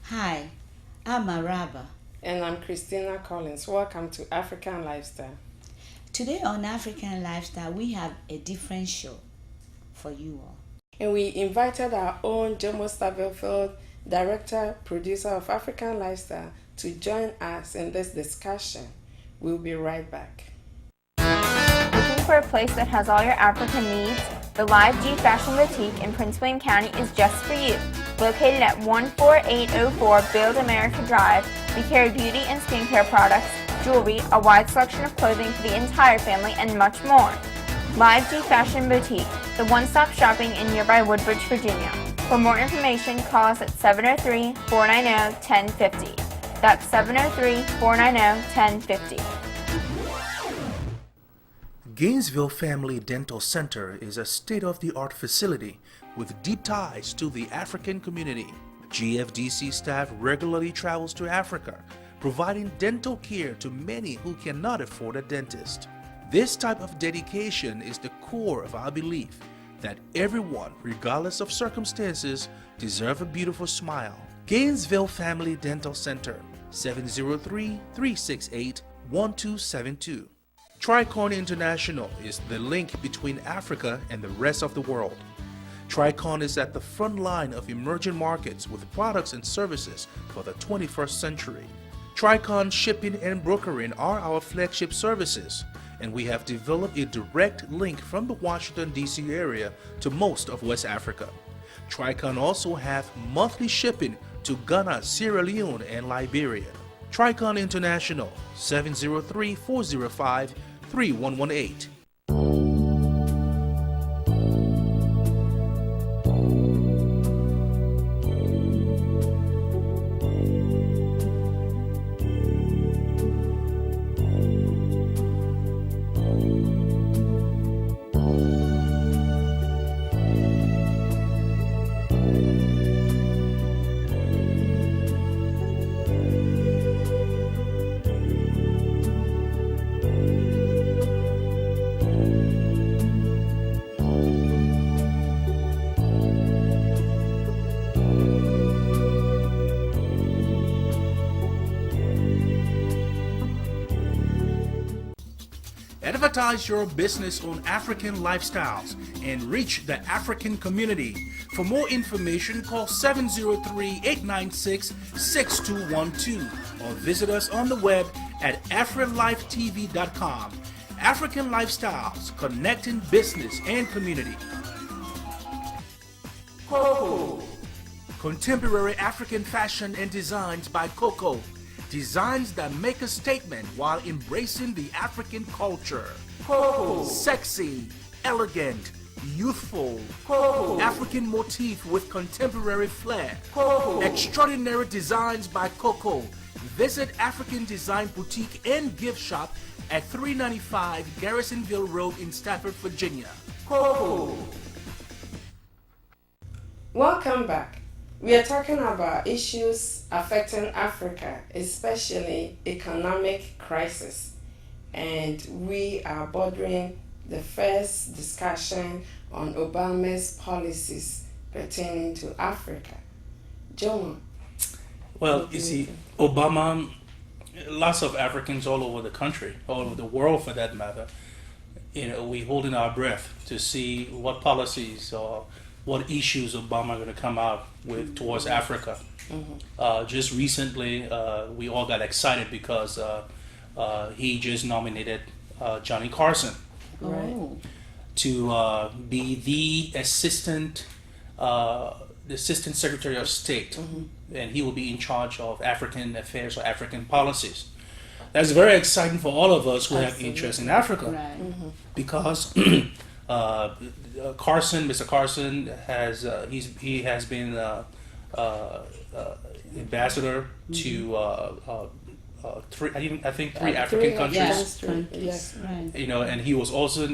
Hi, I'm Araba. And I'm Christina Collins. Welcome to African Lifestyle. Today on African Lifestyle, we have a different show for you all. And we invited our own Jomo Stabelfield, director, producer of African Lifestyle, to join us in this discussion. We'll be right back. Looking for a place that has all your African needs? The Live G Fashion Boutique in Prince William County is just for you. Located at 14804 Build America Drive, we carry beauty and skincare products, jewelry, a wide selection of clothing for the entire family, and much more. Live G Fashion Boutique, the one-stop shopping in nearby Woodbridge, Virginia. For more information, call us at 703-490-1050. That's 703-490-1050. Gainesville Family Dental Center is a state-of-the-art facility with deep ties to the African community. GFDC staff regularly travels to Africa, providing dental care to many who cannot afford a dentist. This type of dedication is the core of our belief that everyone, regardless of circumstances, deserves a beautiful smile. Gainesville Family Dental Center, 703-368-1272. Tricon International is the link between Africa and the rest of the world. Tricon is at the front line of emerging markets with products and services for the 21st century. Tricon Shipping and Brokering are our flagship services, and we have developed a direct link from the Washington, D.C. area to most of West Africa. Tricon also have monthly shipping to Ghana, Sierra Leone, and Liberia. Tricon International, 703-405-3118. Advertise your business on African Lifestyles and reach the African community. For more information, call 703-896-6212 or visit us on the web at AfriLifeTV.com. African Lifestyles, connecting business and community. Coco. Contemporary African fashion and designs by Coco. Designs that make a statement while embracing the African culture. Coco. Sexy, elegant, youthful. Coco. African motif with contemporary flair. Coco. Extraordinary designs by Coco. Visit African Design Boutique and Gift Shop at 395 Garrisonville Road in Stafford, Virginia. Coco. Welcome back. We are talking about issues affecting Africa, especially economic crisis. And we are bordering the first discussion on Obama's policies pertaining to Africa. Jomo. Well, you see, Obama, lots of Africans all over the country, all over the world for that matter, we holding our breath to see what policies or what issues Obama going to come out with towards Africa. Just recently, we all got excited because he just nominated Johnny Carson to be the assistant Secretary of State, and he will be in charge of African affairs or African policies. That's very exciting for all of us who have interest in Africa, because Mr. Carson has he has been ambassador to three African countries. Yes. Right. And he was also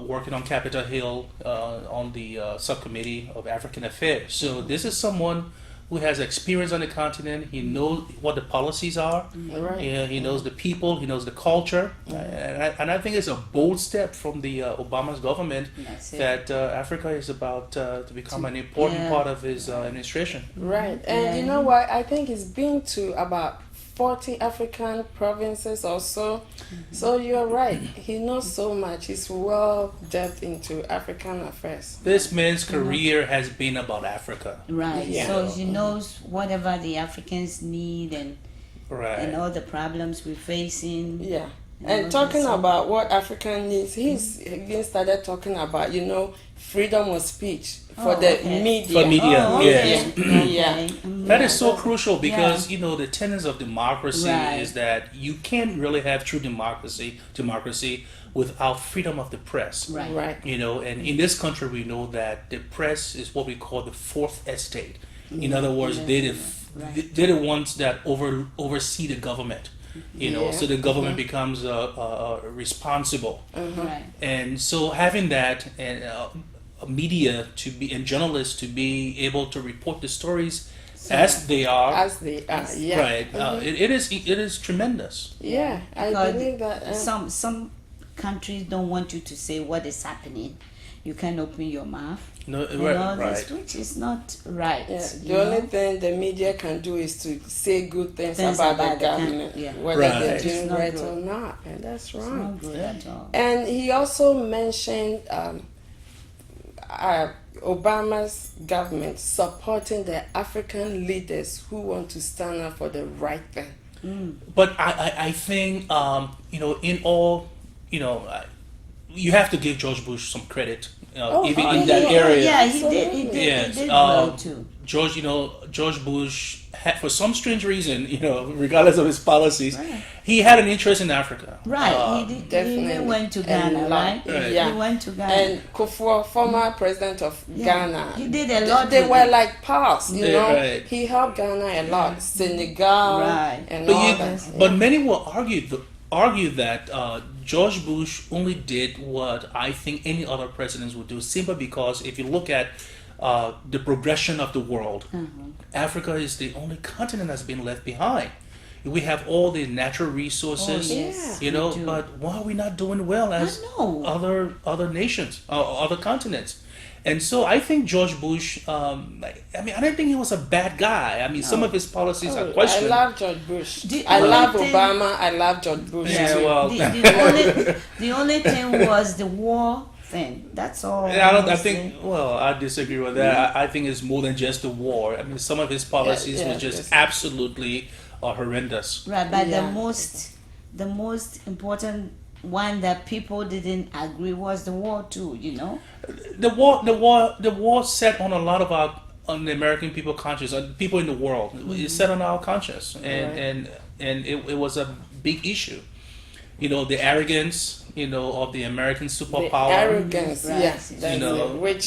working on Capitol Hill on the subcommittee of African affairs. So this is someone who has experience on the continent. He knows what the policies are. Right. Yeah, he knows the people. He knows the culture. And I think it's a bold step from the Obama's government That's it. that Africa is about to become an important Yeah. part of his administration. Right. And you know what? I think he's been to about 40 African provinces or so. So you're right. He knows so much. He's well depth into African affairs. This man's career has been about Africa. Right. Yeah. So he knows whatever the Africans need and Right. all the problems we're facing. Yeah. all And that talking stuff. about what Africa needs, he's again started talking about, freedom of speech for Oh, the okay. media. For media, Oh, yes. okay. Yeah. Okay. Mhm. That is so crucial because the tenets of democracy Right. is that you can't really have true democracy without freedom of the press. Right. Right. And in this country we know that the press is what we call the fourth estate. In other words, Right. they're the ones that oversee the government. Yeah. So the government becomes responsible. Right. And so having that and media and journalists to be able to report the stories as they are, As they are. Yeah. right? It is tremendous. Yeah. I Because believe that. some countries don't want you to say what is happening. You can open your mouth. No, And right, all this, right. which is not right. Yeah, you the only know? thing the media can do is to say good things, Things about about the the government, yeah. whether Right. they're It's doing not right good. or not, and that's It's wrong. not good at all. And he also mentioned Obama's government supporting the African leaders who want to stand up for the right thing. But I think in all you have to give George Bush some credit, even in that area. Yeah, he did. He did. Yes, He did well too. George Bush had, for some strange reason, regardless of his policies, Right. he had an interest in Africa. Right. He did. He definitely. even went to And Ghana, lot. right? Right. Yeah. He went to Ghana. And Kufuor, former president of Yeah. Ghana, He did a lot They with were it. like pals, you Yeah, know. right. He helped Ghana a lot, Senegal, Right. and But, all you, that. but many will argue that George Bush only did what I think any other presidents would do, simply because if you look at the progression of the world, Africa is the only continent that's been left behind. We have all the natural resources, Oh, yes, you we know, do. but why are we not doing well as know. other nations, other continents? And so I think George Bush, I don't think he was a bad guy. I mean, some of his policies are I questioned. love George Bush. The I only love thing- Obama. I love George Bush. Yeah, too. well, The only thing was the war thing. That's all. I think. Well, I disagree with that. I think it's more than just the war. I mean, some of his policies Yeah, were just yes. absolutely horrendous. Right, but Yeah. the most important one that people didn't agree was the war too. You know. The war set on a lot of on the American people conscience, people in the world. It set on our conscience, and it was a big issue. The arrogance, of the American The superpower. arrogance, Right. yes, that's know. it, which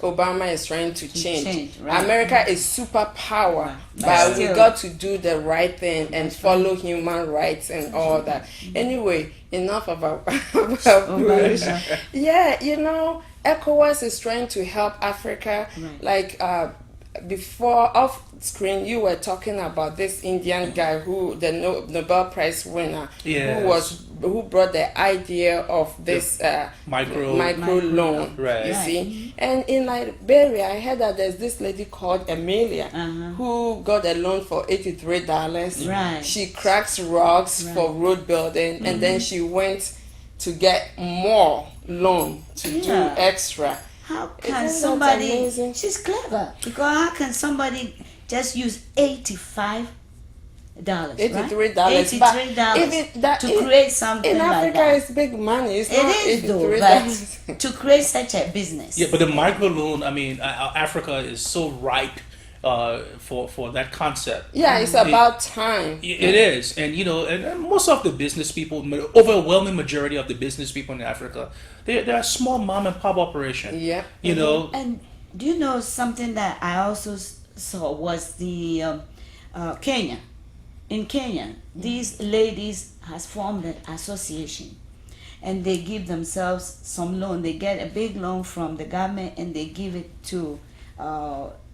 Obama is trying to change. right. America is superpower, Right. but But we still- got to do the right thing and follow human rights and all that. Anyway, enough about Bush. Yeah, ECOWAS is trying to help Africa. Right. Like before off screen, you were talking about this Indian guy the Nobel Prize winner, Yes. who brought the idea of this micro loan. Right. You Right. see, and in Liberia, I heard that there's this lady called Amelia who got a loan for $83. Right. She cracks rocks for road building, and then she went to get more loan to do Yeah. extra. How can Isn't that somebody? amazing? She's clever because how can somebody just use $85? $83, $83 even that to create something in like Africa that. it's big money. It's It not is though, $83. but to create such a business. Yeah, but the microloan, I mean, Africa is so ripe for that concept. Yeah, it's about time. It is, and and most of the business people, overwhelming majority of the business people in Africa, they're a small mom and pop operation. Yeah. And do you know something that I also saw was the Kenya. In Kenya, these ladies has formed an association, and they give themselves some loan. They get a big loan from the government, and they give it to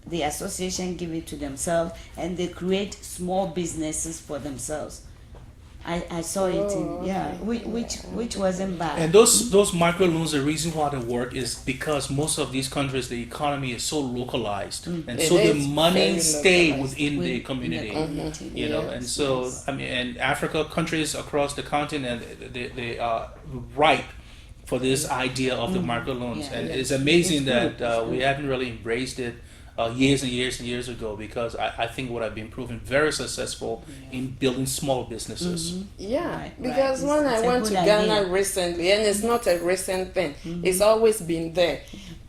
the association give it to themselves, and they create small businesses for themselves. I saw it in, yeah, which wasn't bad. And those microloans, the reason why they work is because most of these countries, the economy is so localized, and It so the is money very stay localized. within the In the community. community. You know, Yes, and so yes. I mean, and Africa countries across the continent, they are ripe for this idea of the microloans, Yeah, and yeah. it's amazing It's good, that it's we good. haven't really embraced it. Years and years and years ago, because I think would have been proven very successful in building small businesses. Yeah, Right, because right. when It's I a went to good Ghana idea. recently, and it's not a recent thing, it's always been there.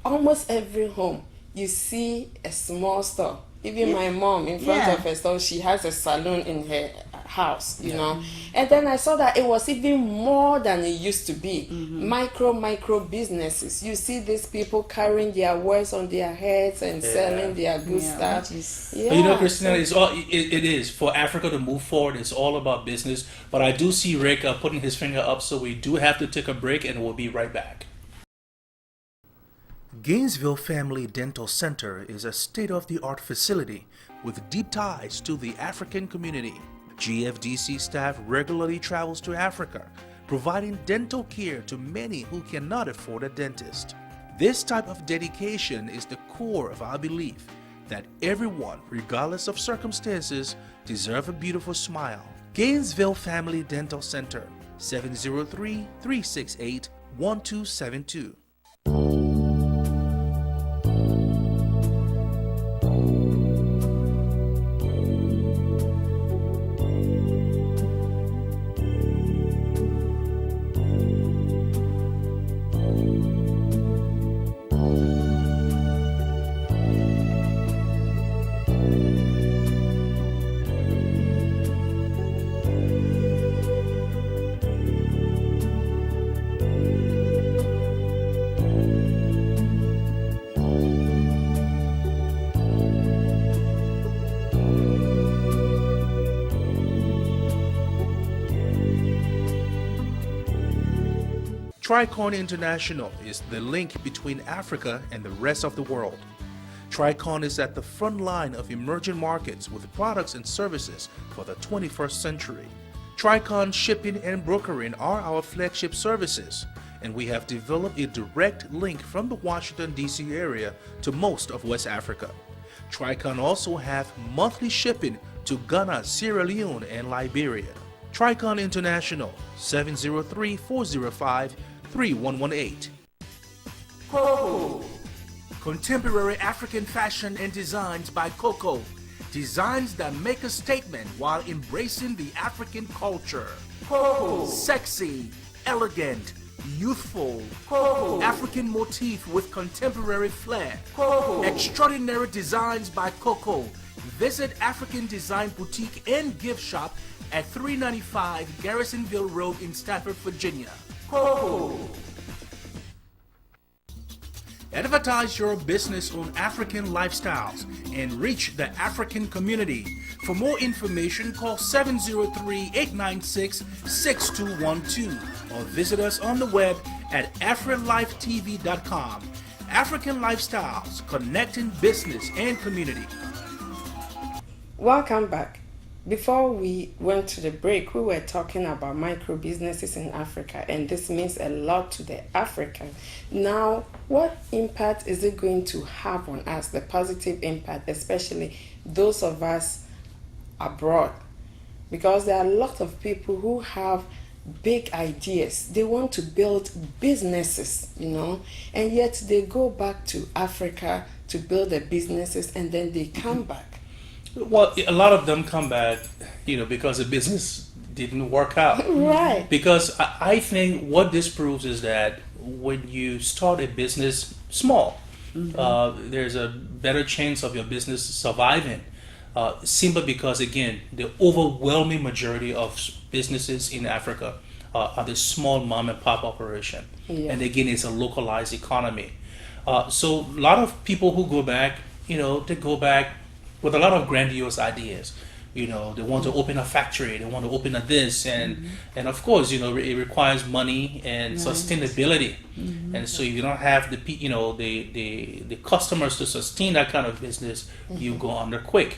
Almost every home, you see a small store. Even my mom, in front Yeah. of her store, she has a salon in her house, you know. And then I saw that it was even more than it used to be. Micro businesses. You see these people carrying their wares on their heads and selling their good Yeah, stuff. which is- Yeah, But you know, Christina, so- it's all it is for Africa to move forward. It's all about business. But I do see Rick putting his finger up, so we do have to take a break, and we'll be right back. Gainesville Family Dental Center is a state-of-the-art facility with deep ties to the African community. GFDC staff regularly travels to Africa, providing dental care to many who cannot afford a dentist. This type of dedication is the core of our belief that everyone, regardless of circumstances, deserve a beautiful smile. Gainesville Family Dental Center, 703-368-1272. Tricon International is the link between Africa and the rest of the world. Tricon is at the front line of emerging markets with products and services for the 21st century. Tricon shipping and brokering are our flagship services, and we have developed a direct link from the Washington, D.C. area to most of West Africa. Tricon also have monthly shipping to Ghana, Sierra Leone, and Liberia. Tricon International, 703-405-3118. Coco. Contemporary African fashion and designs by Coco. Designs that make a statement while embracing the African culture. Coco. Sexy, elegant, youthful. Coco. African motif with contemporary flair. Coco. Extraordinary designs by Coco. Visit African Design Boutique and Gift Shop at 395 Garrisonville Road in Stafford, Virginia. Coco. Advertise your business on African lifestyles and reach the African community. For more information, call 703-896-6212 or visit us on the web at AfriLifeTV.com. African Lifestyles, connecting business and community. Welcome back. Before we went to the break, we were talking about micro businesses in Africa, and this means a lot to the African. Now, what impact is it going to have on us, the positive impact, especially those of us abroad? Because there are a lot of people who have big ideas. They want to build businesses, and yet they go back to Africa to build their businesses, and then they come back. Well, a lot of them come back, because the business didn't work out. Right. Because I think what this proves is that when you start a business small, there's a better chance of your business surviving. Simply because, again, the overwhelming majority of businesses in Africa are the small mom and pop operation. Yeah. And again, it's a localized economy. So a lot of people who go back, they go back with a lot of grandiose ideas. You know, they want to open a factory, they want to open a this, and of course, you know, it requires money and sustainability. And so if you don't have the customers to sustain that kind of business, you go under quick.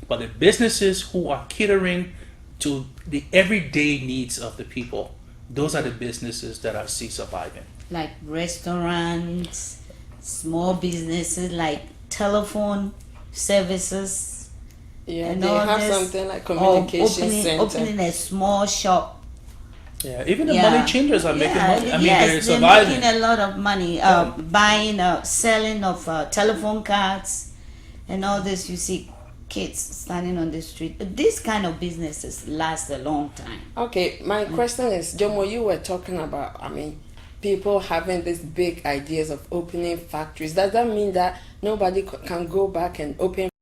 But the businesses who are catering to the everyday needs of the people, those are the businesses that I see surviving. Like restaurants, small businesses like telephone services. Yeah, And they all have this, something like or communication center. opening a small shop. Yeah, even the Yeah. money changers are making money. I mean, yes, they're they're surviving. making a lot of money. Buying, selling of telephone cards, and all this. You see kids standing on the street. These kind of businesses last a long time. Okay, my question is, Jomo, you were talking about, I mean, people having these big ideas of opening factories. Does that mean that nobody can go back and open